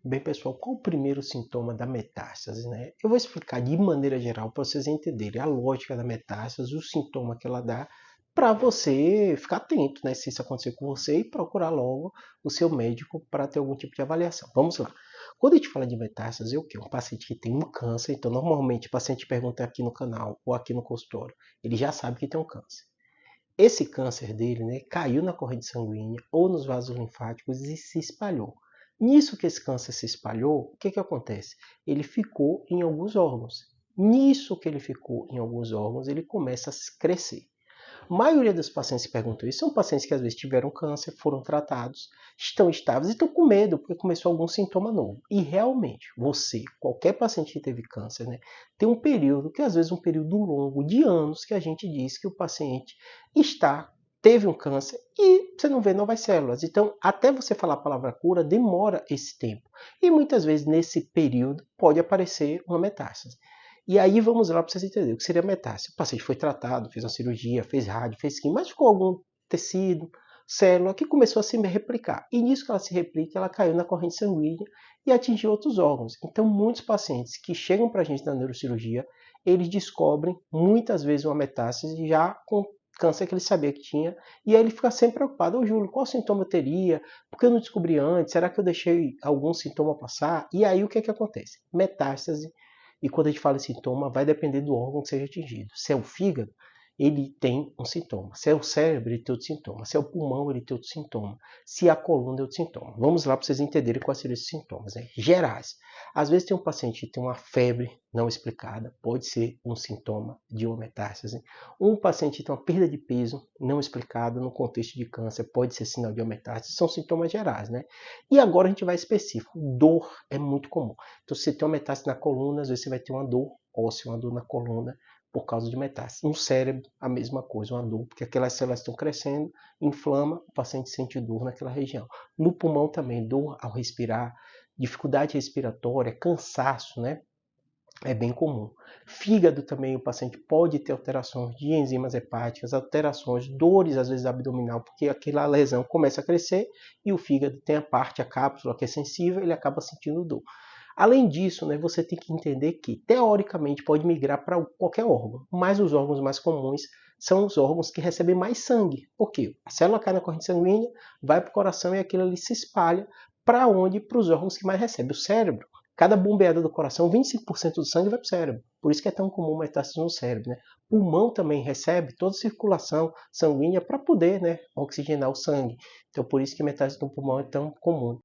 Bem, pessoal, qual o primeiro sintoma da metástase, né? Eu vou explicar de maneira geral para vocês entenderem a lógica da metástase, o sintoma que ela dá, para você ficar atento, né? Se isso acontecer com você e procurar logo o seu médico para ter algum tipo de avaliação. Vamos lá. Quando a gente fala de metástase, é o quê? Um paciente que tem um câncer, então normalmente o paciente pergunta aqui no canal ou aqui no consultório, ele já sabe que tem um câncer. Esse câncer dele, né, caiu na corrente sanguínea ou nos vasos linfáticos e se espalhou. Nisso que esse câncer se espalhou, o que acontece? Ele ficou em alguns órgãos. Nisso que ele ficou em alguns órgãos, ele começa a crescer. A maioria dos pacientes que perguntam isso são pacientes que às vezes tiveram câncer, foram tratados, estão estáveis e estão com medo porque começou algum sintoma novo. E realmente, você, qualquer paciente que teve câncer, né, tem um período, que às vezes é um período longo, de anos, que a gente diz que o paciente teve um câncer e você não vê novas células. Então, até você falar a palavra cura, demora esse tempo. E muitas vezes, nesse período, pode aparecer uma metástase. E aí vamos lá para vocês entenderem o que seria metástase. O paciente foi tratado, fez uma cirurgia, fez rádio, fez quimio, mas ficou algum tecido, célula que começou a se replicar. E nisso que ela se replica, ela caiu na corrente sanguínea e atingiu outros órgãos. Então, muitos pacientes que chegam para a gente na neurocirurgia, eles descobrem muitas vezes uma metástase já com câncer que ele sabia que tinha, e aí ele fica sempre preocupado: ô Júlio, qual sintoma eu teria? Por que eu não descobri antes? Será que eu deixei algum sintoma passar? E aí o que acontece? Metástase. E quando a gente fala em sintoma, vai depender do órgão que seja atingido. Se é o fígado, ele tem um sintoma. Se é o cérebro, ele tem outro sintoma. Se é o pulmão, ele tem outro sintoma. Se é a coluna, é outro sintoma. Vamos lá para vocês entenderem quais seriam esses sintomas, né? Gerais. Às vezes tem um paciente que tem uma febre não explicada, pode ser um sintoma de uma metástase. Um paciente que tem uma perda de peso não explicada no contexto de câncer, pode ser sinal de uma metástase. São sintomas gerais, né? E agora a gente vai específico. Dor é muito comum. Então, se você tem uma metástase na coluna, às vezes você vai ter uma dor óssea, uma dor na coluna, por causa de metástase. No cérebro, a mesma coisa, uma dor, porque aquelas células estão crescendo, inflama, o paciente sente dor naquela região. No pulmão também, dor ao respirar, dificuldade respiratória, cansaço, né? É bem comum. Fígado também, o paciente pode ter alterações de enzimas hepáticas, alterações, dores às vezes abdominal, porque aquela lesão começa a crescer e o fígado tem a parte, a cápsula que é sensível, ele acaba sentindo dor. Além disso, né, você tem que entender que, teoricamente, pode migrar para qualquer órgão, mas os órgãos mais comuns são os órgãos que recebem mais sangue. Por quê? A célula cai na corrente sanguínea, vai para o coração e aquilo ali se espalha para onde? Para os órgãos que mais recebem. O cérebro, cada bombeada do coração, 25% do sangue vai para o cérebro. Por isso que é tão comum metástase no cérebro. Né? O pulmão também recebe toda a circulação sanguínea para poder, né, oxigenar o sangue. Então, por isso que metástase no pulmão é tão comum.